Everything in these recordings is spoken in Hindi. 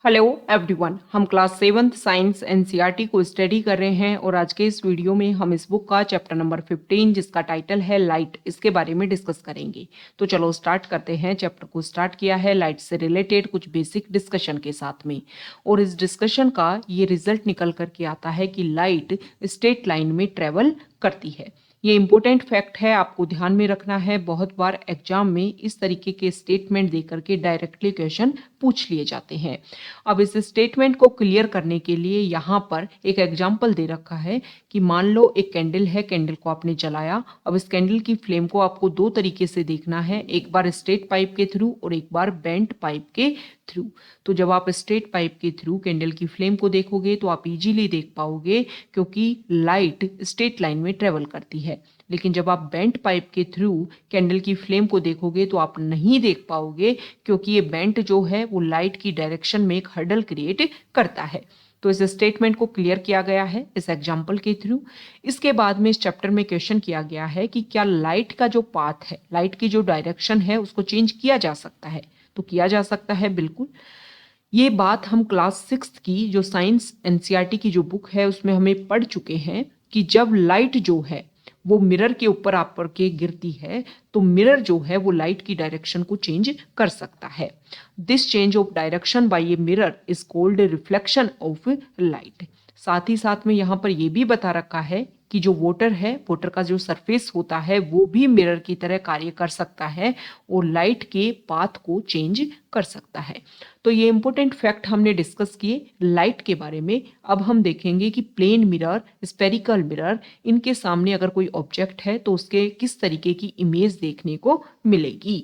हेलो एवरीवन, हम क्लास 7th साइंस एनसीईआरटी को स्टडी कर रहे हैं और आज के इस वीडियो में हम इस बुक का चैप्टर नंबर 15 जिसका टाइटल है लाइट, इसके बारे में डिस्कस करेंगे। तो चलो स्टार्ट करते हैं। चैप्टर को स्टार्ट किया है लाइट से रिलेटेड कुछ बेसिक डिस्कशन के साथ में, और इस डिस्कशन का ये रिजल्ट निकल करके आता है कि लाइट स्ट्रेट लाइन में ट्रेवल करती है। ये इंपॉर्टेंट फैक्ट है, आपको ध्यान में रखना है। बहुत बार एग्जाम में इस तरीके के स्टेटमेंट दे करके डायरेक्टली क्वेश्चन पूछ लिए जाते हैं। अब इस स्टेटमेंट को क्लियर करने के लिए यहाँ पर एक एग्जाम्पल दे रखा है कि मान लो एक कैंडल है, कैंडल को आपने जलाया। अब इस कैंडल की फ्लेम को आपको दो तरीके से देखना है, एक बार स्ट्रेट पाइप के थ्रू और एक बार बेंट पाइप के थ्रू। तो जब आप स्ट्रेट पाइप के थ्रू कैंडल की फ्लेम को देखोगे तो आप इजीली देख पाओगे, क्योंकि लाइट स्ट्रेट लाइन में ट्रेवल करती है। लेकिन जब आप बेंट पाइप के थ्रू कैंडल की फ्लेम को देखोगे तो आप नहीं देख पाओगे, क्योंकि ये बेंट जो है वो लाइट की डायरेक्शन में एक हर्डल क्रिएट करता है। तो इस स्टेटमेंट को क्लियर किया गया है इस एग्जाम्पल के थ्रू। इसके बाद में इस चैप्टर में क्वेश्चन किया गया है कि क्या लाइट का जो पाथ है, लाइट की जो डायरेक्शन है, उसको चेंज किया जा सकता है। तो किया जा सकता है, बिल्कुल। ये बात हम क्लास 6 की जो साइंस एनसीईआरटी की जो बुक है उसमें हमें पढ़ चुके हैं कि जब लाइट जो है वो मिरर के ऊपर आप पर के गिरती है तो मिरर जो है वो लाइट की डायरेक्शन को चेंज कर सकता है। This change of direction by a mirror is called reflection of light. साथ ही साथ में यहाँ पर यह भी बता रखा है कि जो वाटर है, वाटर का जो सरफेस होता है वो भी मिरर की तरह कार्य कर सकता है और लाइट के पाथ को चेंज कर सकता है। तो ये इंपॉर्टेंट फैक्ट हमने डिस्कस किए लाइट के बारे में। अब हम देखेंगे कि प्लेन मिरर, स्पेरिकल मिरर, इनके सामने अगर कोई ऑब्जेक्ट है तो उसके किस तरीके की इमेज देखने को मिलेगी।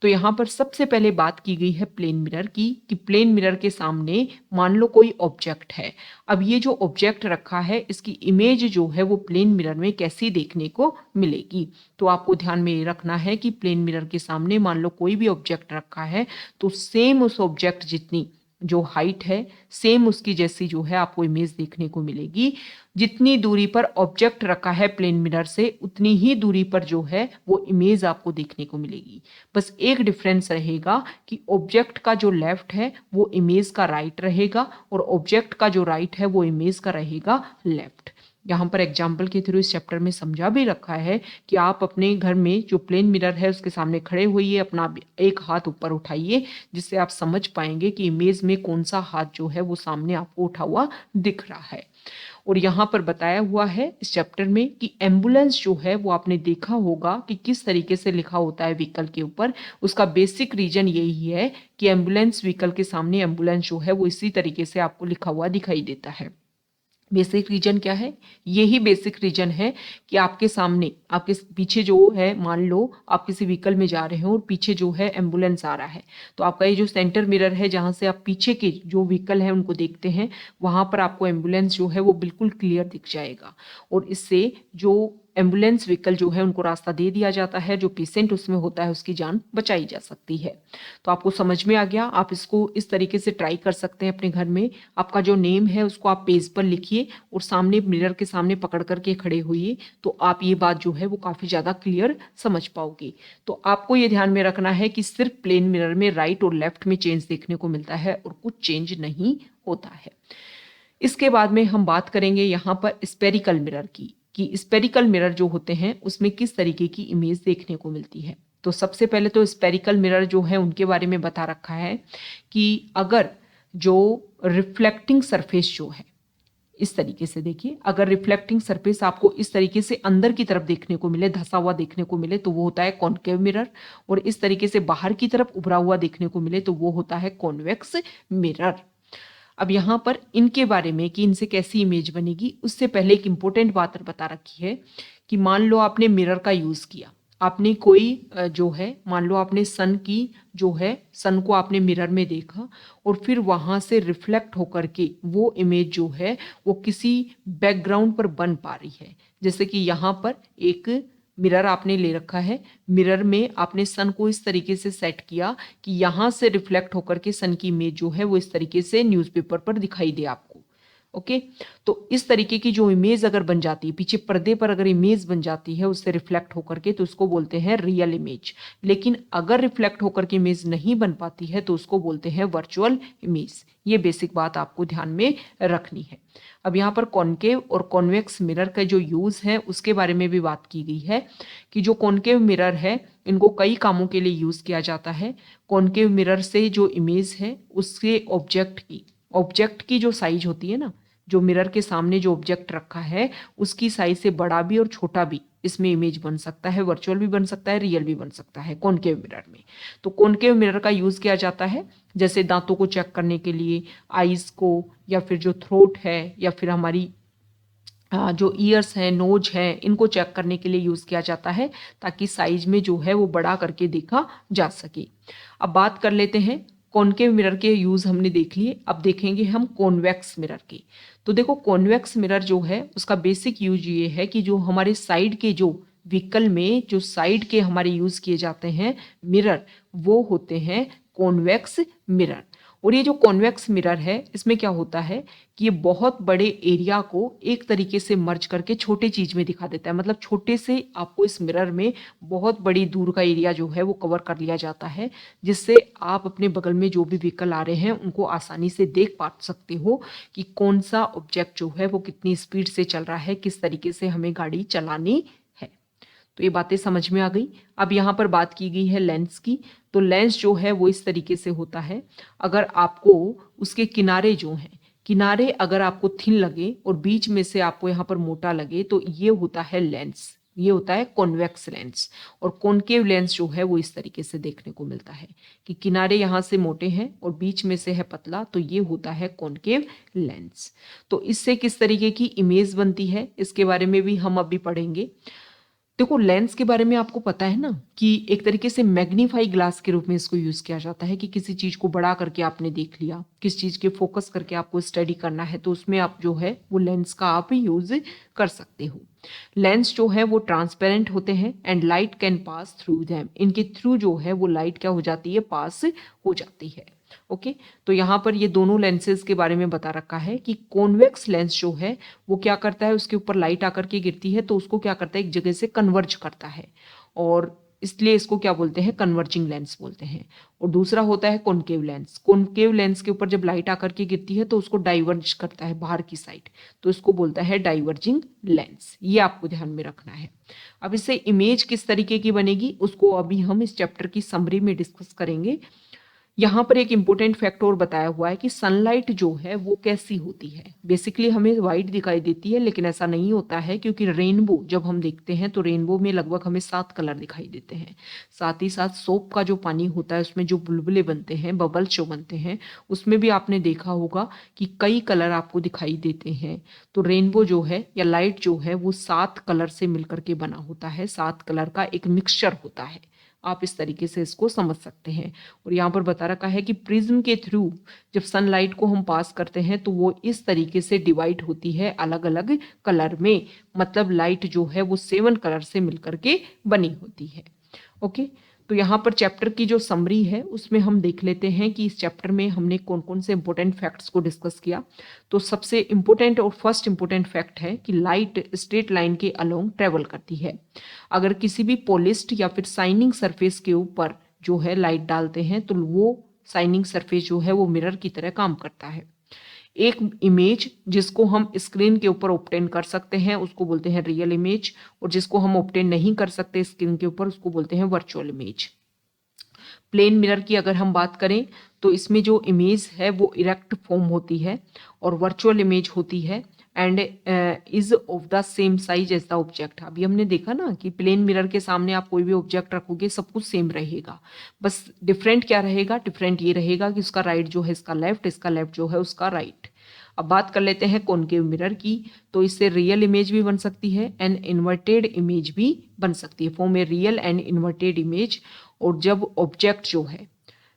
तो यहाँ पर सबसे पहले बात की गई है प्लेन मिरर की, कि प्लेन मिरर के सामने मान लो कोई ऑब्जेक्ट है। अब ये जो ऑब्जेक्ट रखा है इसकी इमेज जो है वो प्लेन मिरर में कैसी देखने को मिलेगी। तो आपको ध्यान में ये रखना है कि प्लेन मिरर के सामने मान लो कोई भी ऑब्जेक्ट रखा है तो सेम उस ऑब्जेक्ट जितनी जो हाइट है, सेम उसकी जैसी जो है आपको इमेज देखने को मिलेगी। जितनी दूरी पर ऑब्जेक्ट रखा है प्लेन मिरर से उतनी ही दूरी पर जो है वो इमेज आपको देखने को मिलेगी। बस एक डिफरेंस रहेगा कि ऑब्जेक्ट का जो लेफ्ट है वो इमेज का राइट रहेगा और ऑब्जेक्ट का जो राइट है वो इमेज का रहेगा लेफ्ट। यहाँ पर एग्जाम्पल के थ्रू इस चैप्टर में समझा भी रखा है कि आप अपने घर में जो प्लेन मिरर है उसके सामने खड़े होइए, अपना एक हाथ ऊपर उठाइए, जिससे आप समझ पाएंगे कि इमेज में कौन सा हाथ जो है वो सामने आपको उठा हुआ दिख रहा है। और यहाँ पर बताया हुआ है इस चैप्टर में कि एम्बुलेंस जो है वो आपने देखा होगा कि किस तरीके से लिखा होता है व्हीकल के ऊपर। उसका बेसिक रीजन यही है कि एम्बुलेंस व्हीकल के सामने एम्बुलेंस जो है वो इसी तरीके से आपको लिखा हुआ दिखाई देता है। बेसिक रीजन क्या है? यही बेसिक रीजन है कि आपके सामने, आपके पीछे जो है, मान लो आप किसी व्हीकल में जा रहे हो और पीछे जो है एम्बुलेंस आ रहा है, तो आपका ये जो सेंटर मिरर है जहां से आप पीछे के जो व्हीकल है उनको देखते हैं, वहां पर आपको एम्बुलेंस जो है वो बिल्कुल क्लियर दिख जाएगा। और इससे जो एम्बुलेंस व्हीकल जो है उनको रास्ता दे दिया जाता है, जो पेशेंट उसमें होता है उसकी जान बचाई जा सकती है। तो आपको समझ में आ गया। आप इसको इस तरीके से ट्राई कर सकते हैं अपने घर में। आपका जो नेम है उसको आप पेज पर लिखिए और सामने मिरर के सामने पकड़ करके खड़े होइए, तो आप ये बात जो है वो काफ़ी ज़्यादा क्लियर समझ पाओगे। तो आपको ये ध्यान में रखना है कि सिर्फ प्लेन मिरर में राइट और लेफ्ट में चेंज देखने को मिलता है और कुछ चेंज नहीं होता है। इसके बाद में हम बात करेंगे यहाँ पर स्पेरिकल मिरर की, कि स्पेरिकल मिरर जो होते हैं उसमें किस तरीके की इमेज देखने को मिलती है। तो सबसे पहले तो स्पेरिकल मिरर जो है उनके बारे में बता रखा है कि अगर जो रिफ्लेक्टिंग सरफेस जो है, इस तरीके से देखिए, अगर रिफ्लेक्टिंग सरफेस आपको इस तरीके से अंदर की तरफ देखने को मिले, धसा हुआ देखने को मिले, तो वो होता है कॉनकेव मिरर। और इस तरीके से बाहर की तरफ उभरा हुआ देखने को मिले तो वो होता है कॉन्वेक्स मिरर। अब यहाँ पर इनके बारे में कि इनसे कैसी इमेज बनेगी, उससे पहले एक इंपॉर्टेंट बात बता रखी है कि मान लो आपने मिरर का यूज किया, आपने कोई जो है, मान लो आपने सन की जो है, सन को आपने मिरर में देखा और फिर वहां से रिफ्लेक्ट होकर के वो इमेज जो है वो किसी बैकग्राउंड पर बन पा रही है। जैसे कि यहाँ पर एक मिरर आपने ले रखा है, मिरर में आपने सन को इस तरीके से सेट किया कि यहाँ से रिफ्लेक्ट होकर के सन की इमेज जो है वो इस तरीके से न्यूज़पेपर पर दिखाई दे आपको। ओके। तो इस तरीके की जो इमेज अगर बन जाती है, पीछे पर्दे पर अगर इमेज बन जाती है उससे रिफ्लेक्ट होकर के, तो उसको बोलते हैं रियल इमेज। लेकिन अगर रिफ्लेक्ट होकर के इमेज नहीं बन पाती है तो उसको बोलते हैं वर्चुअल इमेज। ये बेसिक बात आपको ध्यान में रखनी है। अब यहाँ पर कॉनकेव और कॉन्वेक्स मिरर का जो यूज है उसके बारे में भी बात की गई है कि जो कॉनकेव मिरर है इनको कई कामों के लिए यूज किया जाता है। कॉनकेव मिरर से जो इमेज है उसके ऑब्जेक्ट की जो साइज होती है ना, जो मिरर के सामने जो ऑब्जेक्ट रखा है उसकी साइज से बड़ा भी और छोटा भी इसमें इमेज बन सकता है, वर्चुअल भी बन सकता है, रियल भी बन सकता है कॉनकेव मिरर में। तो कॉनकेव मिरर का यूज किया जाता है जैसे दांतों को चेक करने के लिए, आईज को, या फिर जो थ्रोट है, या फिर हमारी जो ईयर्स हैं, नोज है, इनको चेक करने के लिए यूज किया जाता है ताकि साइज में जो है वो बड़ा करके देखा जा सके। अब बात कर लेते हैं, कॉनकेव मिरर के यूज हमने देख लिए, अब देखेंगे हम कॉन्वेक्स मिरर के। तो देखो कॉन्वेक्स मिरर जो है उसका बेसिक यूज ये है कि जो हमारे साइड के जो व्हीकल में जो साइड के हमारे यूज किए जाते हैं मिरर, वो होते हैं कॉन्वेक्स मिरर। और ये जो कॉन्वेक्स मिरर है इसमें क्या होता है कि ये बहुत बड़े एरिया को एक तरीके से मर्ज करके छोटे चीज में दिखा देता है। मतलब छोटे से आपको इस मिरर में बहुत बड़ी दूर का एरिया जो है वो कवर कर लिया जाता है, जिससे आप अपने बगल में जो भी व्हीकल आ रहे हैं उनको आसानी से देख पा सकते हो कि कौन सा ऑब्जेक्ट जो है वो कितनी स्पीड से चल रहा है, किस तरीके से हमें गाड़ी चलानी है। तो ये बातें समझ में आ गई। अब यहाँ पर बात की गई है लेंस की। तो लेंस जो है वो इस तरीके से होता है, अगर आपको उसके किनारे जो हैं, किनारे अगर आपको थिन लगे और बीच में से आपको यहाँ पर मोटा लगे तो ये होता है लेंस, ये होता है कॉन्वेक्स लेंस। और कॉनकेव लेंस जो है वो इस तरीके से देखने को मिलता है कि किनारे यहाँ से मोटे हैं और बीच में से है पतला, तो ये होता है कॉनकेव लेंस। तो इससे किस तरीके की इमेज बनती है इसके बारे में भी हम अभी पढ़ेंगे। देखो लेंस के बारे में आपको पता है ना कि एक तरीके से मैग्नीफाई ग्लास के रूप में इसको यूज किया जाता है कि किसी चीज को बड़ा करके आपने देख लिया, किस चीज के फोकस करके आपको स्टडी करना है, तो उसमें आप जो है वो लेंस का आप यूज कर सकते हो। लेंस जो है वो ट्रांसपेरेंट होते हैं and light can pass through them. इनके थ्रू जो है वो लाइट क्या हो जाती है, पास हो जाती है। ओके। तो यहाँ पर ये दोनों लेंसेज के बारे में बता रखा है कि कॉन्वेक्स लेंस जो है वो क्या करता है, उसके ऊपर लाइट आकर के गिरती है तो उसको क्या करता है, एक जगह से कन्वर्ज करता है, और इसलिए इसको क्या बोलते हैं, कन्वर्जिंग लेंस बोलते हैं। और दूसरा होता है कॉनकेव लेंस। कॉनकेव लेंस के ऊपर जब लाइट आकर के गिरती है तो उसको डाइवर्ज करता है बाहर की साइड, तो इसको बोलता है डाइवर्जिंग लेंस। ये आपको ध्यान में रखना है। अब इससे इमेज किस तरीके की बनेगी उसको अभी हम इस चैप्टर की समरी में डिस्कस करेंगे। यहाँ पर एक इंपॉर्टेंट फैक्ट और बताया हुआ है कि सनलाइट जो है वो कैसी होती है। बेसिकली हमें व्हाइट दिखाई देती है, लेकिन ऐसा नहीं होता है, क्योंकि रेनबो जब हम देखते हैं तो रेनबो में लगभग हमें 7 कलर दिखाई देते हैं। साथ ही साथ सोप का जो पानी होता है उसमें जो बुलबुले बनते हैं, बबल्स जो बनते हैं, उसमें भी आपने देखा होगा कि कई कलर आपको दिखाई देते हैं। तो रेनबो जो है या लाइट जो है वो 7 कलर से मिलकर के बना होता है, 7 कलर का एक मिक्सचर होता है। आप इस तरीके से इसको समझ सकते हैं। और यहाँ पर बता रखा है कि प्रिज्म के थ्रू जब सनलाइट को हम पास करते हैं तो वो इस तरीके से डिवाइड होती है अलग अलग कलर में। मतलब लाइट जो है वो 7 कलर से मिलकर के बनी होती है। ओके। तो यहाँ पर चैप्टर की जो समरी है उसमें हम देख लेते हैं कि इस चैप्टर में हमने कौन कौन से इंपॉर्टेंट फैक्ट्स को डिस्कस किया। तो सबसे इंपॉर्टेंट और फर्स्ट इंपॉर्टेंट फैक्ट है कि लाइट स्ट्रेट लाइन के अलोंग ट्रेवल करती है। अगर किसी भी पॉलिश्ड या फिर शाइनिंग सरफेस के ऊपर जो है लाइट डालते हैं तो वो शाइनिंग सरफेस जो है वो मिरर की तरह काम करता है। एक इमेज जिसको हम स्क्रीन के ऊपर ऑब्टेन कर सकते हैं उसको बोलते हैं रियल इमेज, और जिसको हम ऑब्टेन नहीं कर सकते स्क्रीन के ऊपर उसको बोलते हैं वर्चुअल इमेज। प्लेन मिरर की अगर हम बात करें तो इसमें जो इमेज है वो इरेक्ट फॉर्म होती है, और वर्चुअल इमेज होती है and is of the same size as the object. अभी हमने देखा ना कि प्लेन मिरर के सामने आप कोई भी ऑब्जेक्ट रखोगे सब कुछ सेम रहेगा, बस डिफरेंट क्या रहेगा, डिफरेंट ये रहेगा कि उसका राइट जो है इसका लेफ्ट, इसका लेफ्ट जो है उसका राइट। अब बात कर लेते हैं कॉनकेव मिरर की। तो इससे रियल इमेज भी बन सकती है एंड इन्वर्टेड इमेज भी बन सकती है, form a real and inverted image. और जब ऑब्जेक्ट जो है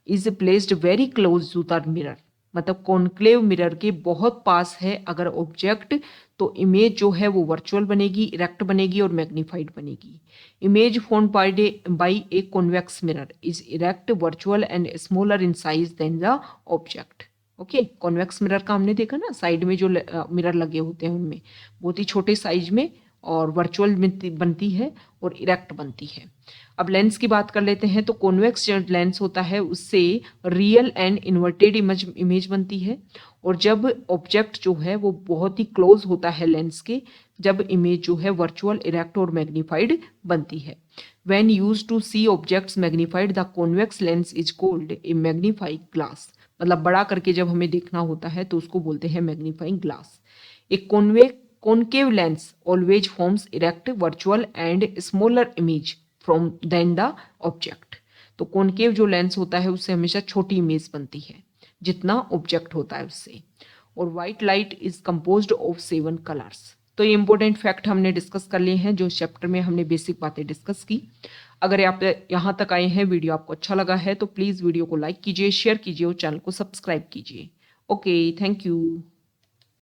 is placed very close to the mirror, मतलब कॉन्क्लेव मिरर के बहुत पास है अगर ऑब्जेक्ट, तो इमेज जो है वो वर्चुअल बनेगी, इरेक्ट बनेगी और मैग्नीफाइड बनेगी। Image form by a convex mirror is erect, virtual and smaller in size than the object. Okay, convex mirror का हमने देखा ना, साइड में जो मिरर लगे होते हैं उनमें बहुत ही छोटे साइज में और वर्चुअल बनती है और इरेक्ट बनती है। अब लेंस की बात कर लेते हैं, तो कॉन्वेक्स जो लेंस होता है उससे रियल एंड इन्वर्टेड इमेज बनती है, और जब ऑब्जेक्ट जो है वो बहुत ही क्लोज होता है लेंस के, जब इमेज जो है वर्चुअल, इरेक्ट और मैग्नीफाइड बनती है। When used to see objects magnified the convex lens is called a magnifying glass. मतलब बड़ा करके जब हमें देखना होता है तो उसको बोलते हैं मैग्नीफाइंग ग्लास। एक concave lens always forms erect, virtual and smaller image from than the object. तो कॉनकेव जो लेंस होता है उससे हमेशा छोटी इमेज बनती है जितना ऑब्जेक्ट होता है उससे। और white light is composed of 7 colours. तो ये इंपॉर्टेंट फैक्ट हमने डिस्कस कर लिए हैं, जो चैप्टर में हमने बेसिक बातें डिस्कस की। अगर आप यहाँ तक आए हैं, वीडियो आपको अच्छा लगा है तो प्लीज़ वीडियो को लाइक कीजिए, शेयर कीजिए और चैनल को सब्सक्राइब कीजिए। Okay, thank you.